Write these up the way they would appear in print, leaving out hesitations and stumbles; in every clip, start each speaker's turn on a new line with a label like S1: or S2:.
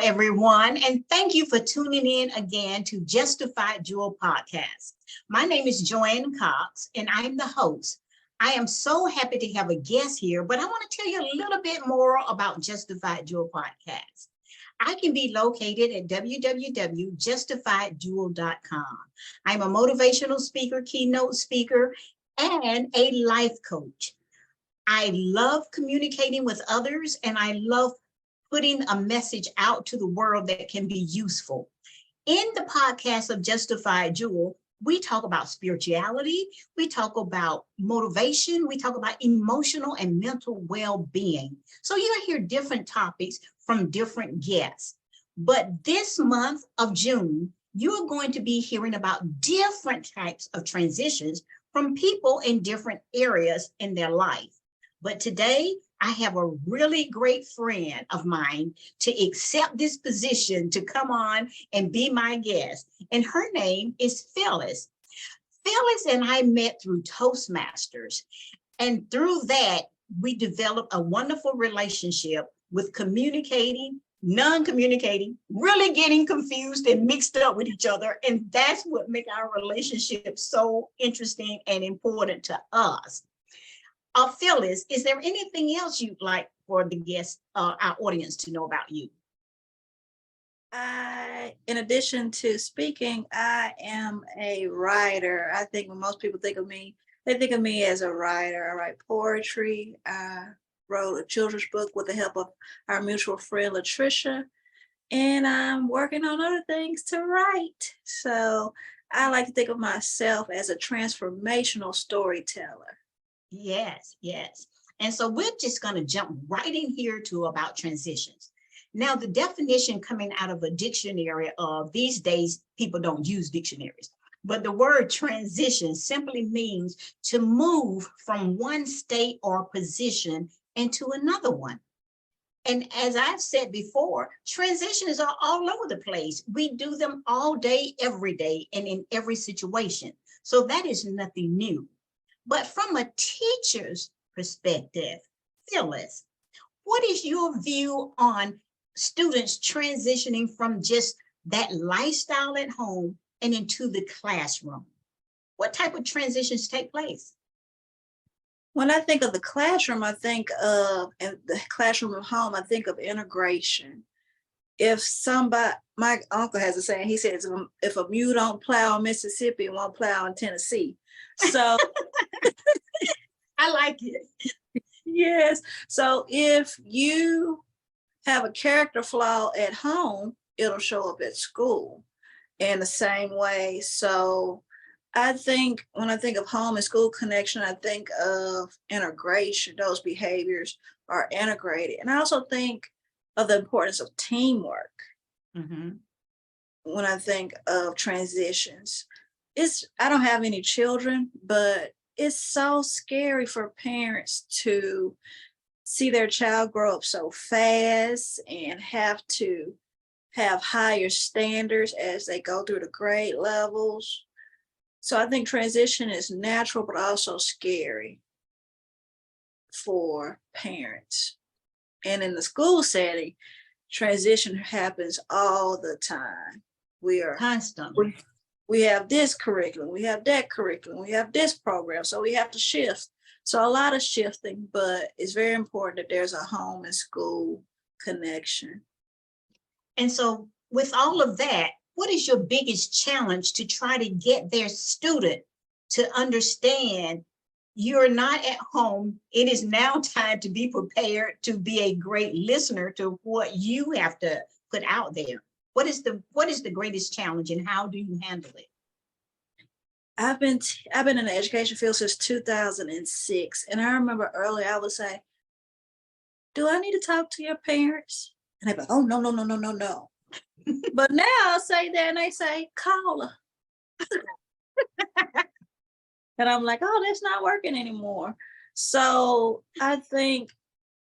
S1: everyone, and thank you for tuning in again to Justified Jewel podcast. My name is Joanne Cox, and I'm the host. I am so happy to have a guest here, but I want to tell you a little bit more about Justified Jewel podcast. I can be located at www.justifieddjewel.com. I'm a motivational speaker, keynote speaker, and a life coach. I love communicating with others, and I love putting a message out to the world that can be useful. In the podcast of Justified Jewel, we talk about spirituality, we talk about motivation, we talk about emotional and mental well-being. So you're gonna hear different topics from different guests. But this month of June, you're going to be hearing about different types of transitions from people in different areas in their life. But today, I have a really great friend of mine to accept this position to come on and be my guest. And her name is Phyllis. Phyllis and I met through Toastmasters. And through that, we developed a wonderful relationship with communicating, non-communicating, really getting confused and mixed up with each other. And that's what makes our relationship so interesting and important to us. Phyllis, is there anything else you'd like for the guests, our audience to know about you?
S2: In addition to speaking, I am a writer. I think when most people think of me, they think of me as a writer. I write poetry. I wrote a children's book with the help of our mutual friend, Latricia, and I'm working on other things to write. So I like to think of myself as a transformational storyteller.
S1: Yes, yes. And so we're just going to jump right in here to about transitions. Now, the definition coming out of a dictionary of these days, people don't use dictionaries, but the word transition simply means to move from one state or position into another one. And as I've said before, transitions are all over the place. We do them all day, every day, and in every situation. So that is nothing new. But from a teacher's perspective, Phyllis, what is your view on students transitioning from just that lifestyle at home and into the classroom? What type of transitions take place?
S2: When I think of the classroom, I think of and the classroom at home, I think of integration. If somebody, my uncle has a saying, he says, if a mule don't plow in Mississippi, it won't plow in Tennessee. So
S1: I like it.
S2: yes. So if you have a character flaw at home, it'll show up at school in the same way. So I think when I think of home and school connection, I think of integration. Those behaviors are integrated. And I also think of the importance of teamwork when I think of transitions. I don't have any children, but it's so scary for parents to see their child grow up so fast and have to have higher standards as they go through the grade levels. So I think transition is natural, but also scary for parents. And in the school setting, transition happens all the time. We are
S1: constantly.
S2: We have this curriculum, we have that curriculum, we have this program, so we have to shift. So a lot of shifting, but it's very important that there's a home and school connection.
S1: And so with all of that, what is your biggest challenge to try to get their student to understand you're not at home? It is now time to be prepared to be a great listener to what you have to put out there. What is the greatest challenge and how do you handle it?
S2: I've been in the education field since 2006. And I remember early I would say, do I need to talk to your parents? And they'd be like, oh, no. But now I'll say that and they say, call her. And I'm like, oh, that's not working anymore. So I think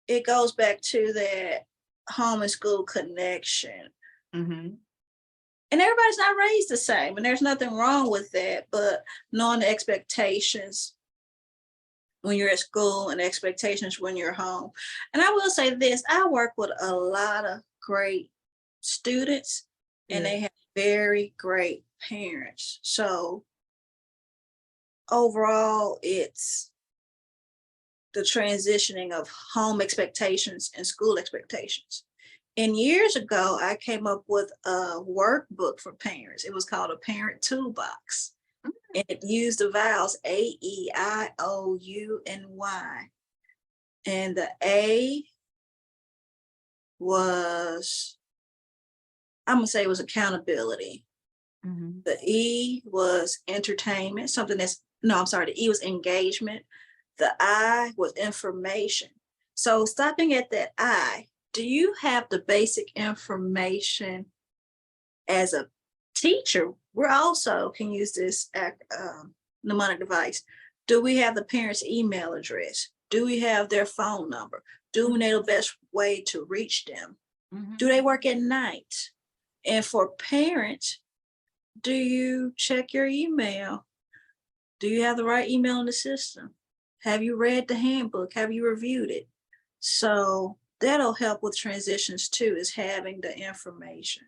S2: it goes back to that home and school connection. And everybody's not raised the same, and there's nothing wrong with that, but knowing the expectations when you're at school and expectations when you're home. And I will say this, I work with a lot of great students and
S1: Yeah.
S2: they have very great parents. So overall, it's the transitioning of home expectations and school expectations. And years ago, I came up with a workbook for parents. It was called a parent toolbox. And it used the vowels A, E, I, O, U, and Y. And the A was, I'm gonna say it was accountability.
S1: Mhm.
S2: The E was entertainment, something that's, no, I'm sorry, the E was engagement. The I was information. So stopping at that I, do you have the basic information as a teacher? We're also can use this mnemonic device. Do we have the parent's email address? Do we have their phone number? Do we know the best way to reach them?
S1: Mhm.
S2: Do they work at night? And for parents, do you check your email? Do you have the right email in the system? Have you read the handbook? Have you reviewed it? So that'll help with transitions too, is having the information.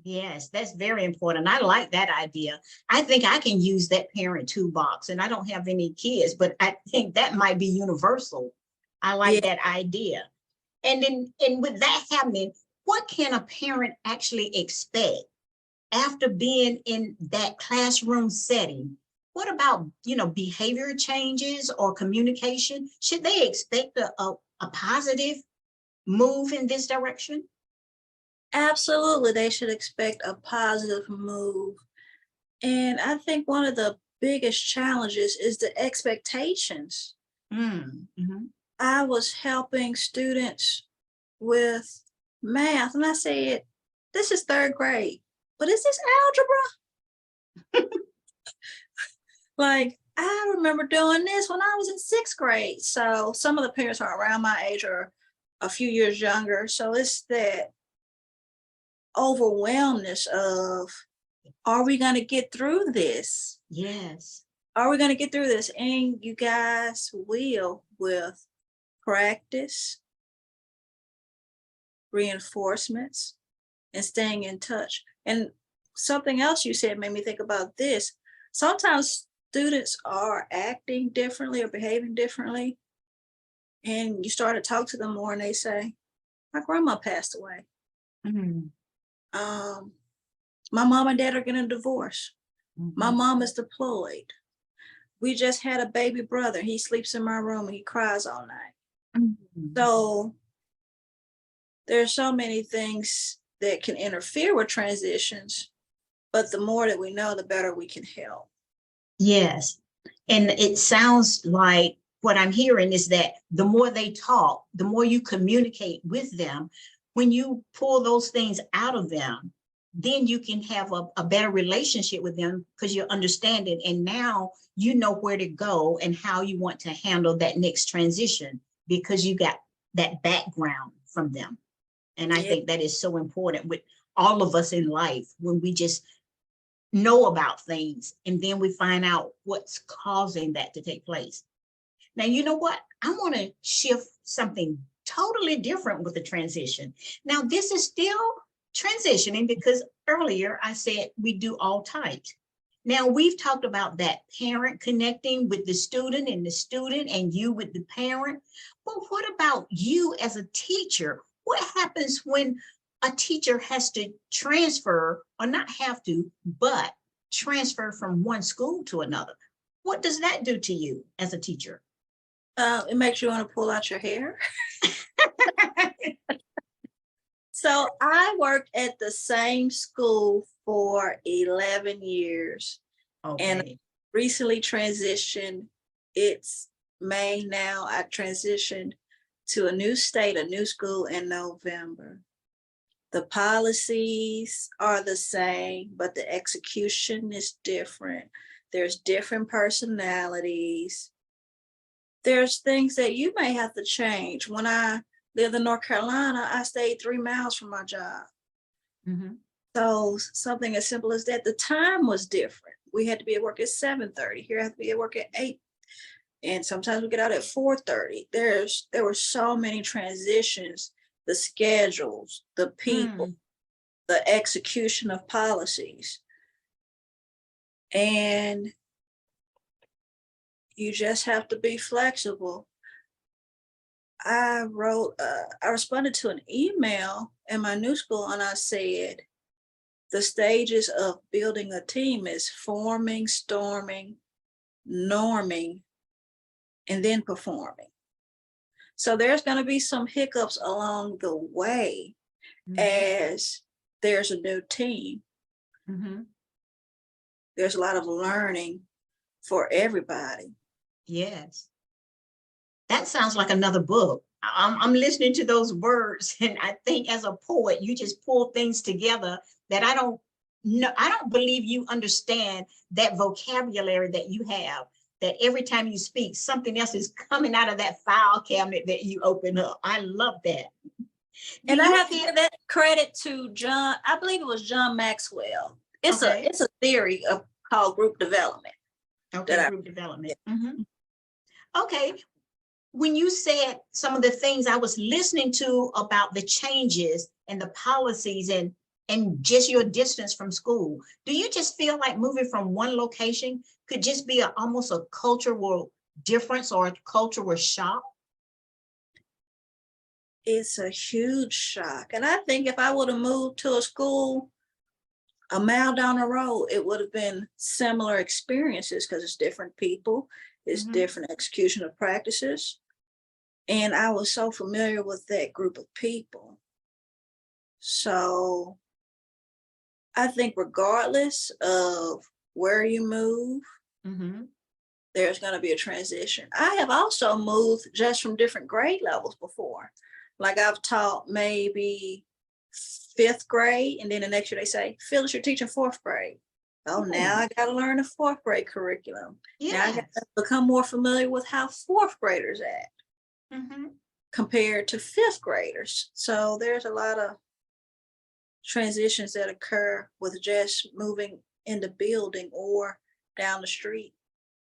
S1: Yes, that's very important. I like that idea. I think I can use that parent toolbox, and I don't have any kids, but I think that might be universal. I like
S2: Yeah,
S1: that idea. And with that happening, what can a parent actually expect after being in that classroom setting? What about, behavior changes or communication? Should they expect a positive move in this direction?
S2: absolutely. They should expect a positive move. And I think one of the biggest challenges is the expectations.
S1: Mm, mhm.
S2: I was helping students with math, and I said, this is third grade, but is this algebra? Like, I remember doing this when I was in sixth grade. So some of the parents are around my age or a few years younger. So it's that overwhelmness of, are we going to get through this?
S1: Yes.
S2: Are we going to get through this? And you guys will, with practice, reinforcements, and staying in touch. And something else you said made me think about this. Sometimes students are acting differently or behaving differently, and you start to talk to them more, and they say, "My grandma passed away.
S1: Mhm,
S2: Um, my mom and dad are getting a divorce. My
S1: mhm,
S2: mom is deployed. We just had a baby brother. He sleeps in my room and he cries all night."
S1: mhm.
S2: So there's so many things that can interfere with transitions, but the more that we know, the better we can help.
S1: Yes. And it sounds like what I'm hearing is that the more they talk, the more you communicate with them, when you pull those things out of them, then you can have a better relationship with them because you're understanding. And now you know where to go and how you want to handle that next transition because you got that background from them. And I
S2: Yeah,
S1: think that is so important with all of us in life when we just know about things and then we find out what's causing that to take place. Now, you know what? I want to shift something totally different with the transition. Now, this is still transitioning because earlier I said we do all types. Now, we've talked about that parent connecting with the student and you with the parent. But what about you as a teacher? What happens when a teacher has to transfer, or not have to, but transfer from one school to another? What does that do to you as a teacher?
S2: it makes you want to pull out your hair. So I worked at the same school for 11 years and
S1: Okay.
S2: recently transitioned. It's May now. I transitioned to a new state, a new school in November. The policies are the same, but the execution is different. There's different personalities. There's things that you may have to change. When I lived in North Carolina, I stayed 3 miles from my job.
S1: Mhm.
S2: So something as simple as that, the time was different. We had to be at work at 7:30. Here I have to be at work at 8. And sometimes we get out at 4:30. There were so many transitions, the schedules, the people.
S1: Mm.
S2: the execution of policies. And you just have to be flexible. I responded to an email in my new school and I said, the stages of building a team is forming, storming, norming, and then performing. So there's going to be some hiccups along the way as there's a new team. There's a lot of learning for everybody.
S1: Yes. That sounds like another book. I'm listening to those words, and I think as a poet, you just pull things together that I don't know. I don't believe you understand that vocabulary that you have, that every time you speak, something else is coming out of that file cabinet that you open up. I love that.
S2: And I have to give that credit to John, I believe it was John Maxwell. It's a theory called group development.
S1: Okay, group development. Okay. When you said some of the things I was listening to about the changes and the policies and just your distance from school, do you just feel like moving from one location could just be almost a cultural difference or a cultural shock?
S2: It's a huge shock. And I think if I would have moved to a school a mile down the road, it would have been similar experiences because it's different people, it's different execution of practices. And I was so familiar with that group of people. So I think regardless of where you move, there's going to be a transition. I have also moved just from different grade levels before. Like I've taught maybe 5th grade, and then the next year they say, Phyllis, you're teaching 4th grade. Oh, now I got to learn the 4th grade curriculum. Now I got to become more familiar with how 4th graders act compared to 5th graders. So there's a lot of transitions that occur with just moving in the building or down the street.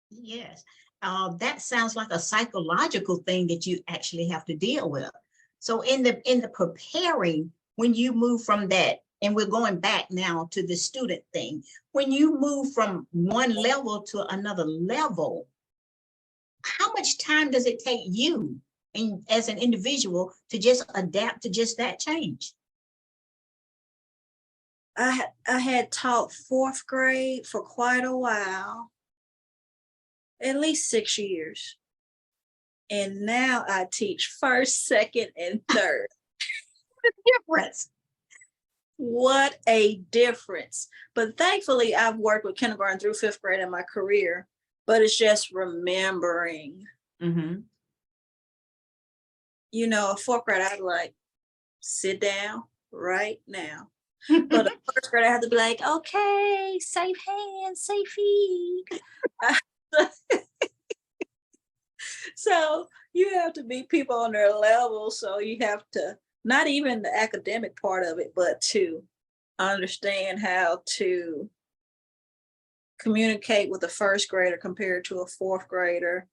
S1: Yes, that sounds like a psychological thing that you actually have to deal with. So in the preparing, when you move from that, and we're going back now to the student thing, when you move from one level to another level, how much time does it take you as an individual to just adapt to just that change?
S2: I had taught 4th grade for quite a while, at least 6 years. And now I teach 1st, 2nd, and 3rd.
S1: Difference.
S2: What a difference. But thankfully, I've worked with kindergarten through 5th grade in my career, but it's just remembering. You know, a 4th grade, I'd like, sit down right now. But a 1st grade, I have to be like, okay, safe hands, safe feet. So you have to meet people on their level. So you have to, not even the academic part of it, but to understand how to communicate with a 1st grader compared to a 4th grader,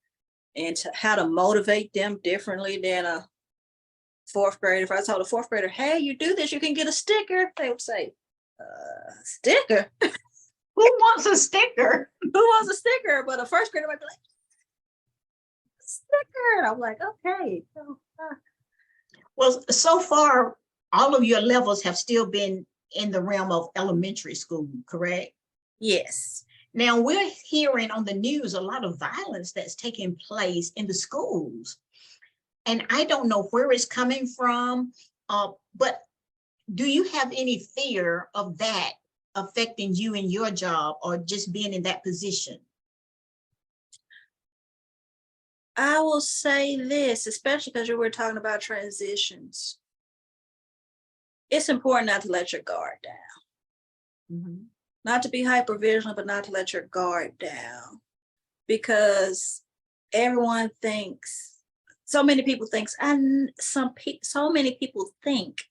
S2: and to how to motivate them differently than a 4th grader. If I told a 4th grader, hey, you do this, you can get a sticker, they would say, sticker?
S1: Who wants a sticker?
S2: Who wants a sticker? But a 1st grader might be like, sticker. And I'm like, okay.
S1: Well, so far, all of your levels have still been in the realm of elementary school, correct?
S2: Yes.
S1: Now we're hearing on the news a lot of violence that's taking place in the schools. And I don't know where it's coming from, but do you have any fear of that affecting you in your job or just being in that position?
S2: I will say this, especially because you were talking about transitions. It's important not to let your guard down. Not to be hyper vigilant, but not to let your guard down. Because everyone thinks, so many people think, so many people think,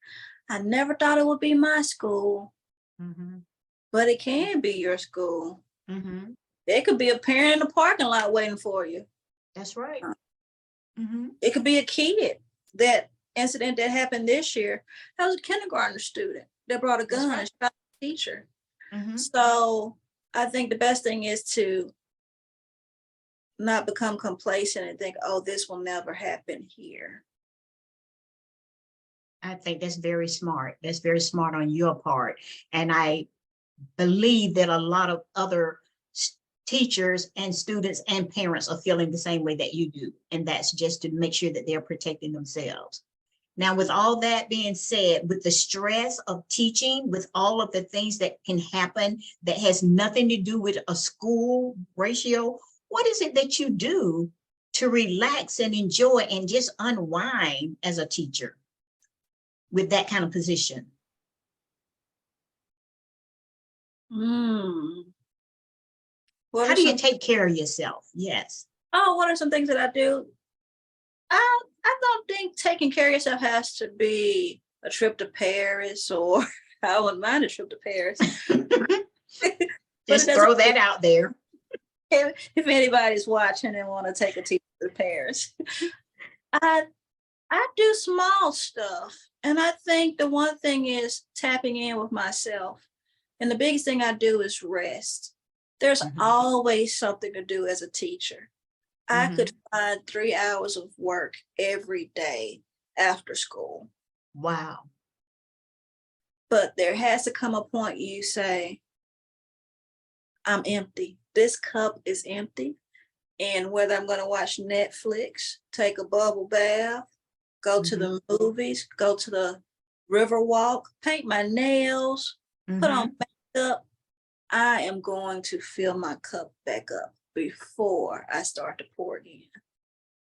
S2: I never thought it would be my school. But it can be your school. There could be a parent in the parking lot waiting for you.
S1: That's right.
S2: It could be a kid. That incident that happened this year, that was a kindergarten student that brought a
S1: That's
S2: gun
S1: right.
S2: and shot the teacher.
S1: Mhm.
S2: So I think the best thing is to not become complacent and think, oh, this will never happen here.
S1: I think that's very smart. That's very smart on your part. And I believe that a lot of other teachers and students and parents are feeling the same way that you do. And that's just to make sure that they're protecting themselves. Now, with all that being said, with the stress of teaching, with all of the things that can happen that has nothing to do with a school ratio, what is it that you do to relax and enjoy and just unwind as a teacher with that kind of position?
S2: What
S1: How
S2: are
S1: do you
S2: some,
S1: take care of yourself? Yes.
S2: oh, what are some things that I do? I don't think taking care of yourself has to be a trip to Paris, or I wouldn't mind a trip to Paris, but it
S1: Just
S2: doesn't,
S1: throw that out there.
S2: if anybody's watching and want to take a teacher to Paris. I I do small stuff. And I think the one thing is tapping in with myself. And the biggest thing I do is rest. There's
S1: Mhm,
S2: always something to do as a teacher. I could
S1: mhm.
S2: find 3 hours of work every day after school.
S1: Wow.
S2: But there has to come a point you say, I'm empty. This cup is empty. And whether I'm going to watch Netflix, take a bubble bath, go to
S1: Mhm,
S2: the movies, go to the river walk, paint my nails, put on
S1: mhm,
S2: makeup, I am going to fill my cup back up before I start to pour again.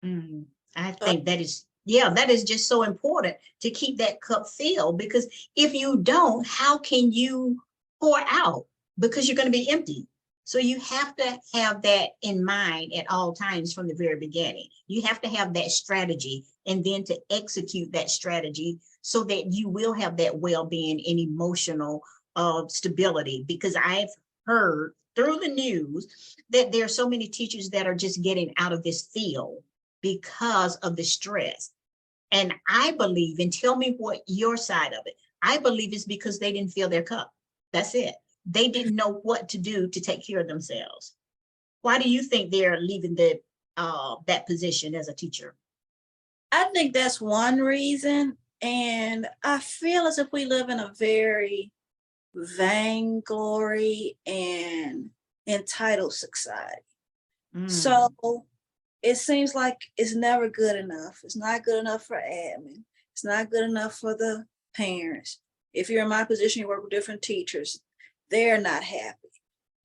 S1: mhm. I
S2: So
S1: think that is, yeah, that is just so important to keep that cup filled, because if you don't, how can you pour out? Because you're going to be empty. So you have to have that in mind at all times from the very beginning. You have to have that strategy and then to execute that strategy so that you will have that well-being and emotional stability. Because I've heard through the news that there are so many teachers that are just getting out of this field because of the stress. And I believe, and tell me what your side of it, I believe it's because they didn't fill their cup. That's it. They didn't know what to do to take care of themselves. Why do you think they're leaving that position as a teacher?
S2: I think that's one reason. And I feel as if we live in a very vainglory and entitled society. So
S1: Mm,
S2: it seems like it's never good enough. It's not good enough for admin. It's not good enough for the parents. If you're in my position, you work with different teachers, they're not happy.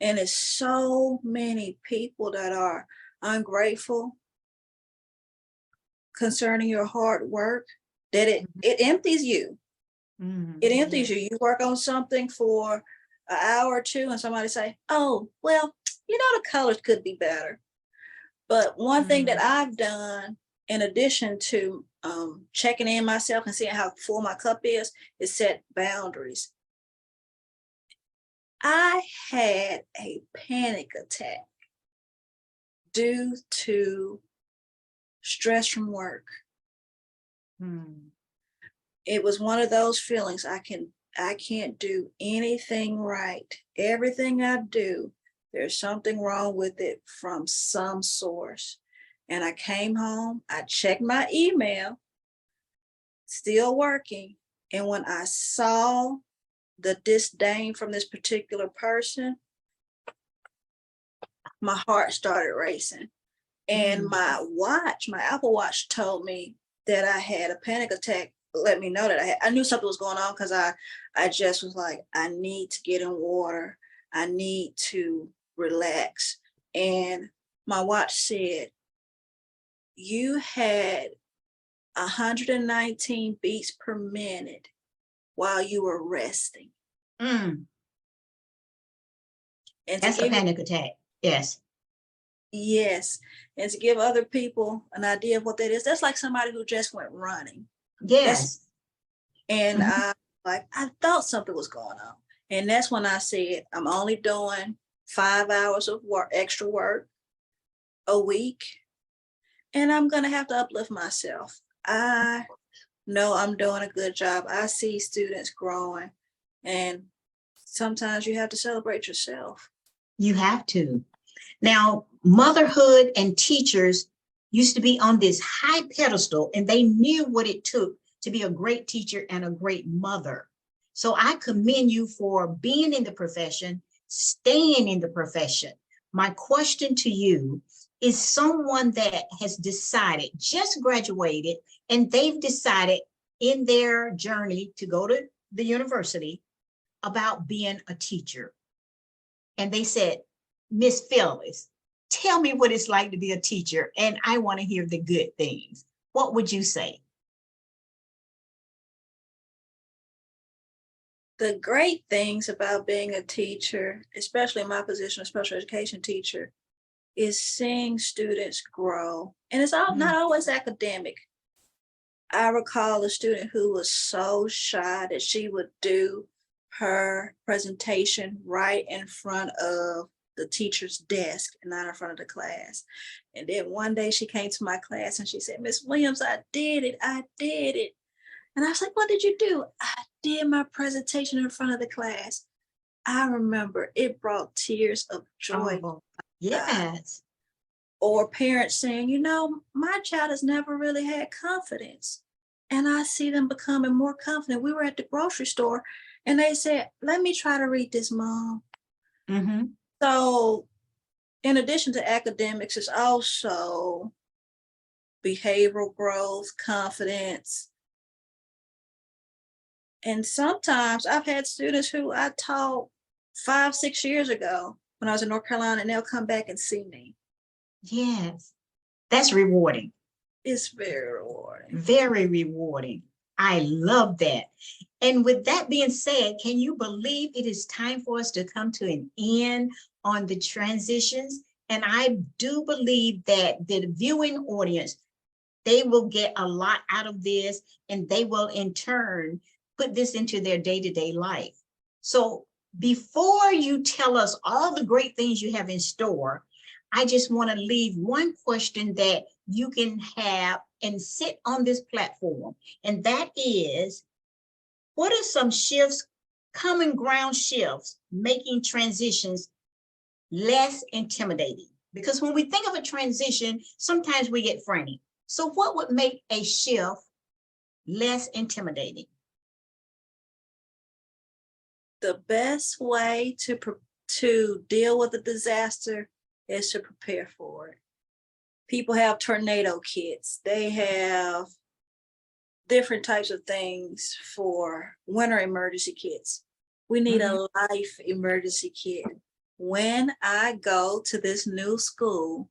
S2: And it's so many people that are ungrateful concerning your hard work that it empties you. It empties
S1: yes.
S2: you. You work on something for an hour or two, and somebody say, "Oh, well, the colors could be better." But one thing that
S1: Mm,
S2: I've done, in addition to checking in myself and seeing how full my cup is set boundaries. I had a panic attack due to stress from work.
S1: mm,
S2: It was one of those feelings I can't do anything right. Everything I do, there's something wrong with it from some source. And I came home, I checked my email, still working. And when I saw the disdain from this particular person, my heart started racing. And
S1: mm,
S2: my Apple Watch told me that I had a panic attack, let me know that I knew something was going on because I just was like, I need to get in water. I need to relax. And my watch said, you had 119 beats per minute while you were resting.
S1: mm.
S2: And to
S1: That's a
S2: give you,
S1: panic attack. Yes.
S2: yes, and to give other people an idea of what that is, that's like somebody who just went running. That's,
S1: Yes.
S2: and
S1: Mhm.
S2: I thought something was going on. And that's when I said, I'm only doing 5 hours of work, extra work a week, and I'm going to have to uplift myself. I know I'm doing a good job. I see students growing. And sometimes you have to celebrate yourself.
S1: You have to. Now, motherhood and teachers used to be on this high pedestal, and they knew what it took to be a great teacher and a great mother. So I commend you for being in the profession, staying in the profession. My question to you is someone that has decided, just graduated, and they've decided in their journey to go to the university about being a teacher. And they said, Miss Phyllis, tell me what it's like to be a teacher, and I want to hear the good things. What would you say?
S2: The great things about being a teacher, especially in my position, a special education teacher, is seeing students grow. And it's all not always academic. I recall a student who was so shy that she would do her presentation right in front of the teacher's desk and not in front of the class. And then one day she came to my class and she said, Miss Williams, I did it. I did it. And I was like, what did you do? I did my presentation in front of the class. I remember it brought tears of joy.
S1: Oh, yes.
S2: Or parents saying, you know, my child has never really had confidence. And I see them becoming more confident. We were at the grocery store and they said, let me try to read this, Mom.
S1: Mm-hmm.
S2: So in addition to academics, it's also behavioral growth, confidence. And sometimes I've had students who I taught 5, 6 years ago when I was in North Carolina, and they'll come back and see me.
S1: Yes. That's rewarding.
S2: It's very rewarding.
S1: Very rewarding. I love that. And with that being said, can you believe it is time for us to come to an end on the transitions? And I do believe that the viewing audience, they will get a lot out of this, and they will in turn put this into their day-to-day life. So before you tell us all the great things you have in store, I just want to leave one question that you can have and sit on this platform. And that is, what are some shifts, common ground shifts, making transitions less intimidating? Because when we think of a transition, sometimes we get frantic. So what would make a shift less intimidating?
S2: The best way to deal with a disaster is to prepare for it. People have tornado kits. They have different types of things for winter emergency kits. We need a life emergency kit. When I go to this new school,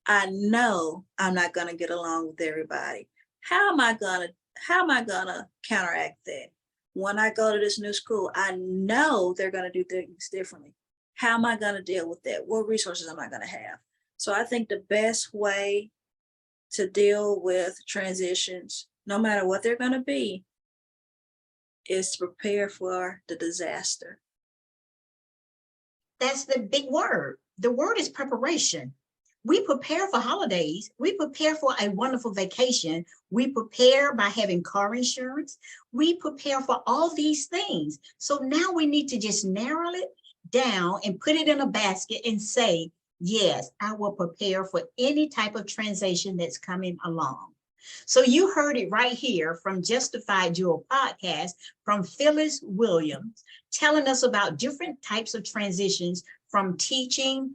S2: I know I'm not going to get along with everybody. How am I going to counteract that? When I go to this new school, I know they're going to do things differently. How am I going to deal with that? What resources am I going to have? So I think the best way to deal with transitions, no matter what they're going to be, is to prepare for the disaster.
S1: That's the big word. The word is preparation. We prepare for holidays. We prepare for a wonderful vacation. We prepare by having car insurance. We prepare for all these things. So now we need to just narrow it down and put it in a basket and say, yes, I will prepare for any type of transition that's coming along. So you heard it right here from Justified Jewel podcast from Phyllis Williams, telling us about different types of transitions from teaching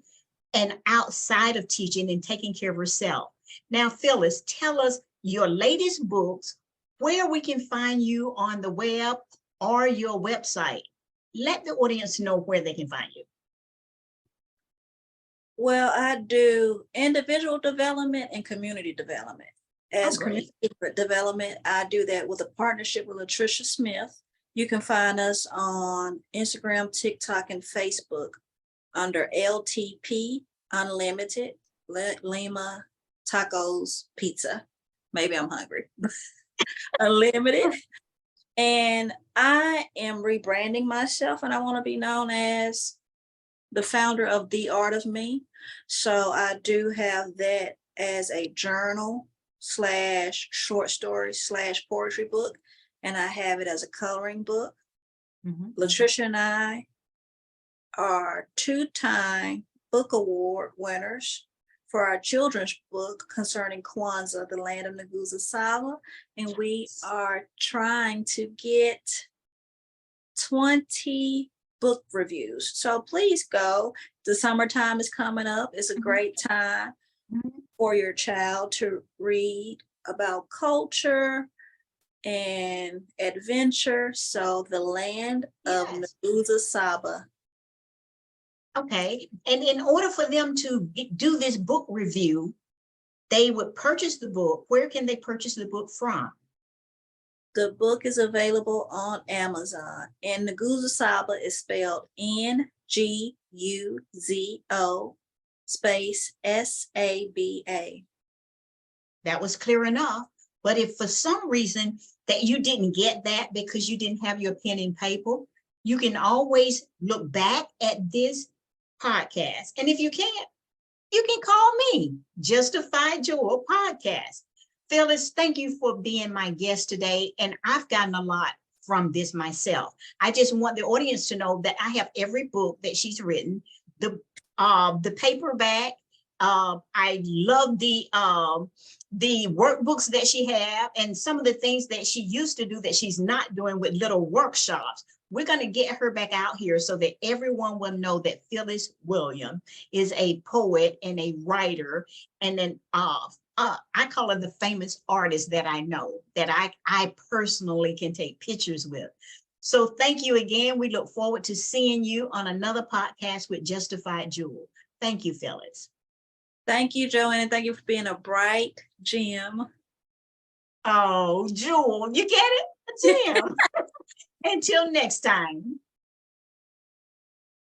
S1: and outside of teaching and taking care of herself. Now, Phyllis, tell us your latest books, where we can find you on the web or your website. Let the audience know where they can find you.
S2: Well, I do individual development and community development. As community development, I do that with a partnership with Latricia Smith. You can find us on Instagram, TikTok, and Facebook under LTP Unlimited Lima Tacos Pizza. Maybe I'm hungry. Unlimited. And I am rebranding myself, and I want to be known as the founder of The Art of Me. So I do have that as a journal / short story / poetry book, and I have it as a coloring book.
S1: Mhm.
S2: Latricia and I are 2-time book award winners for our children's book concerning Kwanzaa, the land of Nguza Saba. And we are trying to get 20 book reviews. So please go. The summertime is coming up. It's a great time
S1: Mhm.
S2: for your child to read about culture and adventure. So the land of
S1: Yes.
S2: Nguza Saba.
S1: Okay, and in order for them to do this book review, they would purchase the book. Where can they purchase the book from?
S2: The book is available on Amazon, and Nguza Saba is spelled Nguzo space Saba.
S1: That was clear enough. But if for some reason that you didn't get that because you didn't have your pen and paper, you can always look back at this podcast. And if you can't, you can call me, Justified Joel Podcast. Phyllis, thank you for being my guest today. And I've gotten a lot from this myself. I just want the audience to know that I have every book that she's written, the paperback. I love the workbooks that she have and some of the things that she used to do that she's not doing with little workshops. We're going to get her back out here so that everyone will know that Phyllis Williams is a poet and a writer, and then I call her the famous artist that I know, that I personally can take pictures with. So thank you again. We look forward to seeing you on another podcast with Justified Jewel. Thank you, Phyllis.
S2: Thank you, Joanne, and thank you for being a bright gem.
S1: Oh, Jewel, you get it? A gem. Until next time.